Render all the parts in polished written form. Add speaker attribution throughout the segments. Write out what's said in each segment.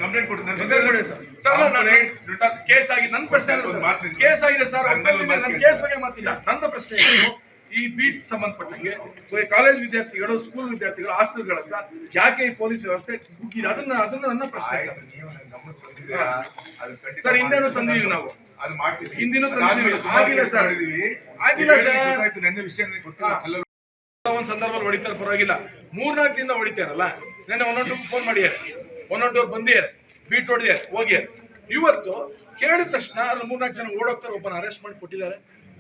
Speaker 1: Complaint ಕೊಡ್ತೀನಿ sir. Case ಆಗಿ ನನ್ನ ಪ್ರಶ್ನೆ ಕೇಸ್ ಆಗಿದೆ ಸರ್. ನನ್ನ ಕೇಸ್ ಬಗ್ಗೆ ಮಾತಿಲ್ಲ. ನನ್ನ ಪ್ರಶ್ನೆ ಈ ಬೀಟ್ ಸಂಬಂಧಪಟ್ಟಂಗೆ ಕಾಲೇಜ್ ವಿದ್ಯಾರ್ಥಿಗಳು, ಸ್ಕೂಲ್ ವಿದ್ಯಾರ್ಥಿಗಳು, ಹಾಸ್ಟೆಲ್ಗಳ ಹತ್ರ ಯಾಕೆ ಈ ಪೊಲೀಸ್ ವ್ಯವಸ್ಥೆ ಕುಗ್ಗಿದೆ? ಅದನ್ನ ನನ್ನ ಪ್ರಶ್ನೆ ಸರ್. ಹಿಂದೇನು ತಂದಿದ್ದೀವಿ ನಾವು, ಹಿಂದಿನೂ ತಂದಿದ್ದೀವಿ. ಆಗಿಲ್ಲ ಸರ್, ಆಗಿಲ್ಲ ಸರ್. ನನ್ನ ವಿಷಯ ಒಂದ್ ಸಂದರ್ಭದಲ್ಲಿ ಹೊಡಿತಾರೆ, ಪರವಾಗಿಲ್ಲ. 3-4 ದಿನ ಹೊಡಿತಾರಲ್ಲ. ನೆನ್ನೆ 112 ಫೋನ್ ಮಾಡಿದ್ದಾರೆ, 112 ಬಂದಿದ್ದಾರೆ, ಬೀಟ್ ಹೊಡಿದಾರೆ, ಹೋಗ್ಯಾರ. ಇವತ್ತು ಕೇಳಿದ ತಕ್ಷಣ ಅಲ್ಲಿ 3-4 ಜನ ಓಡೋಗ್ತಾರೆ, ಒಬ್ಬನ ಅರೆಸ್ಟ್ ಮಾಡಿ ಕೊಟ್ಟಿದ್ದಾರೆ.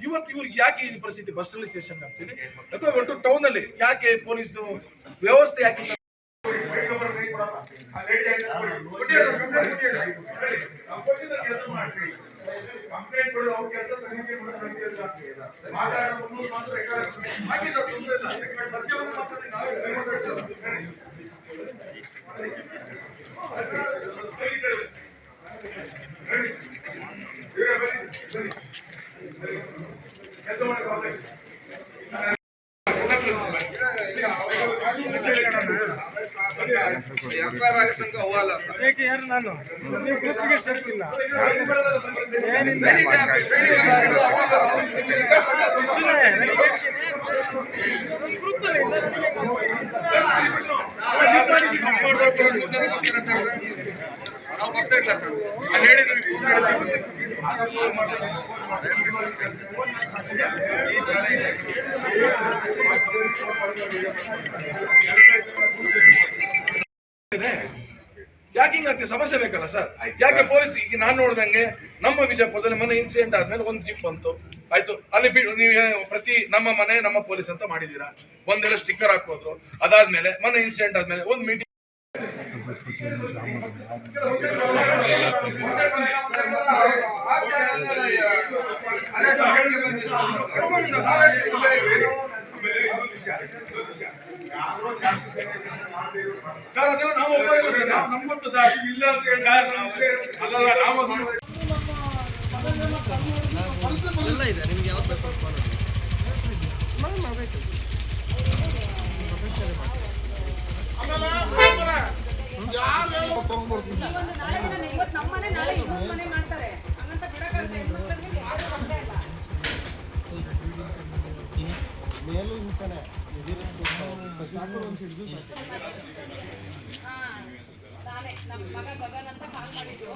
Speaker 1: ಇವತ್ತು ಇವ್ರಿಗೆ ಯಾಕೆ ಈ ಪರಿಸ್ಥಿತಿ? ಬಸ್ ರೈಲ್ವೆ ಸ್ಟೇಷನ್ ಆಗ್ತೀನಿ ಅಥವಾ ಒಟ್ಟು ಟೌನ್ ಅಲ್ಲಿ ಯಾಕೆ ಪೊಲೀಸ್ ವ್ಯವಸ್ಥೆ ಯಾಕೆ?
Speaker 2: ಯಾರು ನಾನು ನೀವು ಗ್ರೂಪ್ಗೆ ಸೇರಿಸಿಲ್ಲ.
Speaker 1: ಯಾಕೆ ಹಿಂಗಾಗ್ತದೆ? ಸಮಸ್ಯೆ ಬೇಕಲ್ಲ ಸರ್. ಯಾಕೆ ಪೊಲೀಸ್? ಈಗ ನಾನು ನೋಡ್ದಂಗೆ ನಮ್ಮ ವಿಜಯಪುರದಲ್ಲಿ ಮೊನ್ನೆ ಇನ್ಸಿಡೆಂಟ್ ಆದ್ಮೇಲೆ ಒಂದು ಜಿಪ್ ಬಂತು, ಆಯ್ತು. ಅಲ್ಲಿ ನೀವು ಪ್ರತಿ ನಮ್ಮ ಮನೆ ನಮ್ಮ ಪೊಲೀಸ್ ಅಂತ ಮಾಡಿದೀರಾ, ಒಂದೆಲ್ಲ ಸ್ಟಿಕ್ಕರ್ ಹಾಕೋದ್ರು. ಅದಾದ್ಮೇಲೆ ಮೊನ್ನೆ ಇನ್ಸಿಡೆಂಟ್ ಆದ್ಮೇಲೆ ಒಂದು ಮೀಟಿಂಗ್ ಸರ್. ಅದು ನಾವು ಒಪ್ಪಿಲ್ಲ ಸರ್, ನಮ್ಮತ್ತು ಸರ್ ಇಲ್ಲ ಸರ್. ಅಲ್ಲ ನಾವು
Speaker 2: ಎಲ್ಲ ಇದೆ. ನಿಮ್ಗೆ ಯಾವ್ದು ಬೇಕು ಮೇಲೂ ಹಿಂಸನೆ
Speaker 3: ನಮ್ಮ ಮಗ ಗಗನ್ ಅಂತ ಕಾಲ್ ಮಾಡಿದ್ರು.